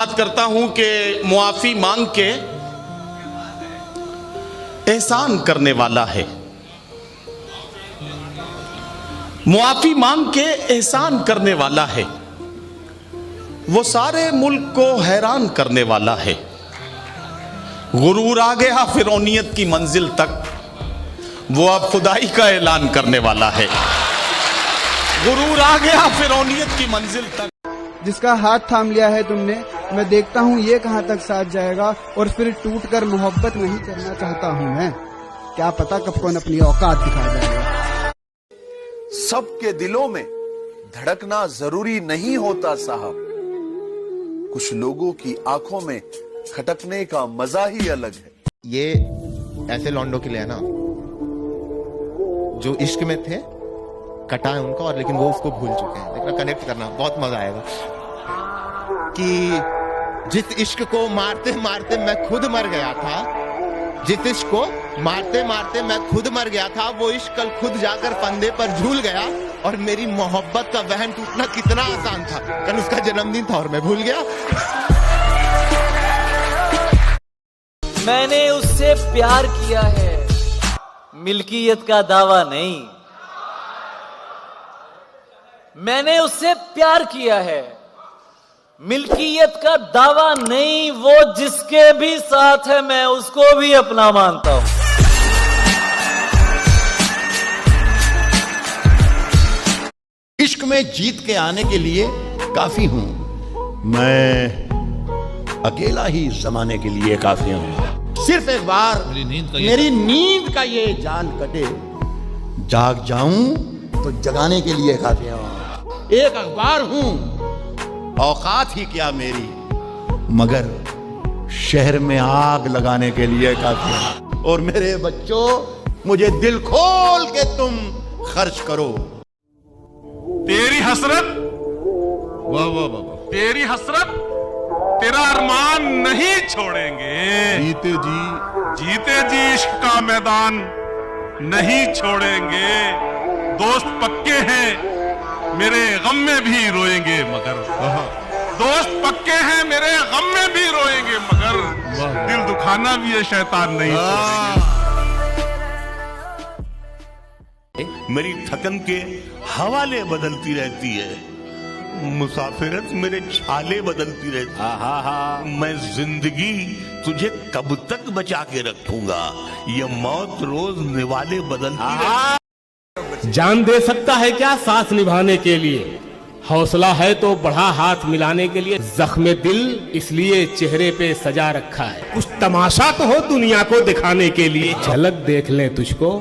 बात करता हूं कि मुआफी मांग के एहसान करने वाला है, मुआफी मांग के एहसान करने वाला है, वो सारे मुल्क को हैरान करने वाला है। गुरूर आ गया फिरौनियत की मंजिल तक, वो अब खुदाई का ऐलान करने वाला है। गुरूर आ गया फिरौनियत की मंजिल तक। जिसका हाथ थाम लिया है तुमने, मैं देखता हूँ ये कहाँ तक साथ जाएगा, और फिर टूटकर मोहब्बत नहीं करना चाहता हूँ मैं, क्या पता कब कौन अपनी औकात दिखा जाएगा। सबके दिलों में धड़कना जरूरी नहीं होता साहब, कुछ लोगों की आंखों में खटकने का मजा ही अलग है। ये ऐसे लौंडों के लिए है ना जो इश्क में थे, कटा है उनका, और लेकिन वो उसको भूल चुके हैं। लेकिन कनेक्ट करना बहुत मजा आएगा कि जिस इश्क को मारते मारते मैं खुद मर गया था, जिस इश्क को मारते मारते मैं खुद मर गया था, वो इश्क कल खुद जाकर फंदे पर झूल गया। और मेरी मोहब्बत का वहन टूटना कितना आसान था, कल उसका जन्मदिन था और मैं भूल गया। मैंने उससे प्यार किया है, मिल्कियत का दावा नहीं। मैंने उससे प्यार किया है, मिल्कियत का दावा नहीं। वो जिसके भी साथ है मैं उसको भी अपना मानता हूं। इश्क में जीत के आने के लिए काफी हूं मैं, अकेला ही जमाने के लिए काफी हूं। सिर्फ एक बार मेरी नींद का ये जाल कटे, जाग जाऊं तो जगाने के लिए काफी हूं। एक अखबार हूं, औकात ही क्या मेरी, मगर शहर में आग लगाने के लिए काफी हूं। और मेरे बच्चों, मुझे दिल खोल के तुम खर्च करो। तेरी हसरत, वाह वाह वाह, तेरी हसरत, तेरा अरमान नहीं छोड़ेंगे। जीते जी इश्क का मैदान नहीं छोड़ेंगे। दोस्त पक्के हैं, मेरे गम में भी रोएंगे मगर, दोस्त पक्के हैं, मेरे गम में भी रोएंगे मगर, दिल दुखाना भी ये शैतान नहीं छोड़ेंगे। मेरी थकन के हवाले बदलती रहती है, मुसाफिरत मेरे छाले बदलती रहती है। मैं जिंदगी तुझे कब तक बचा के रखूंगा, ये मौत रोज निवाले बदलती रहती। जान दे सकता है क्या साथ निभाने के लिए, हौसला है तो बढ़ा हाथ मिलाने के लिए। जख्मे दिल इसलिए चेहरे पे सजा रखा है, कुछ तमाशा तो हो दुनिया को दिखाने के लिए। झलक देख ले तुझको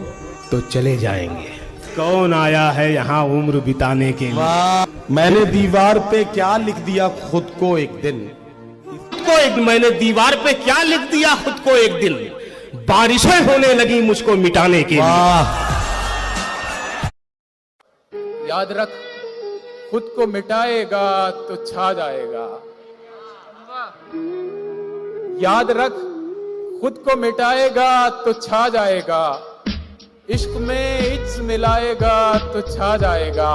तो चले जाएंगे, कौन आया है यहाँ उम्र बिताने के लिए। मैंने दीवार पे क्या लिख दिया खुद को एक दिन, मैंने दीवार पे क्या लिख दिया खुद को एक दिन, बारिशें होने लगी मुझको मिटाने के लिए। याद रख, खुद को मिटाएगा तो छा जाएगा। याद रख, खुद को मिटाएगा तो छा जाएगा। इश्क में इज्ज मिलाएगा तो छा जाएगा।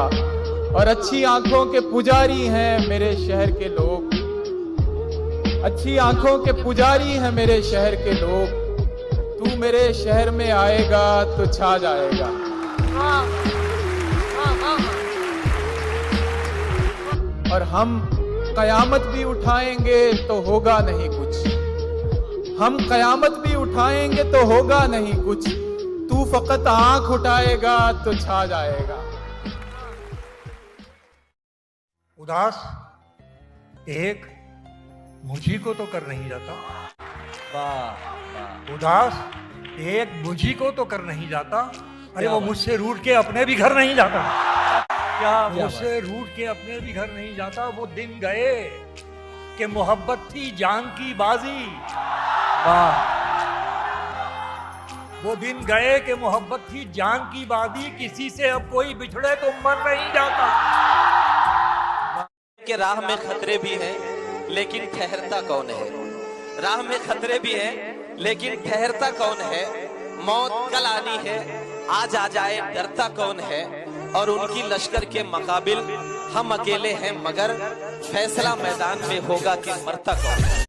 और अच्छी आंखों के पुजारी हैं मेरे शहर के लोग, अच्छी आंखों के पुजारी हैं मेरे शहर के लोग। तू मेरे शहर में आएगा तो छा जाएगा। और हम कयामत भी उठाएंगे तो होगा नहीं कुछ, हम कयामत भी उठाएंगे तो होगा नहीं कुछ। तू फकत आंख उठाएगा तो छा जाएगा। उदास एक मुझी को तो कर नहीं जाता, उदास एक मुझी को तो कर नहीं जाता। अरे वो मुझसे रूठ के अपने भी घर नहीं जाता, क्या मुझसे रूठ के अपने भी घर नहीं जाता। वो दिन गए कि मोहब्बत थी जान की बाजी, वो दिन गए कि मोहब्बत थी जान की बाजी। किसी से अब कोई बिछड़े तो मर नहीं जाता। कि राह में खतरे भी हैं लेकिन ठहरता कौन है, राह में खतरे भी हैं लेकिन ठहरता कौन है। मौत कल आनी है, आज आ जाए डरता कौन है। और उनकी लश्कर के मुकाबिल हम अकेले हैं मगर फैसला मैदान में होगा कि मरता कौन है।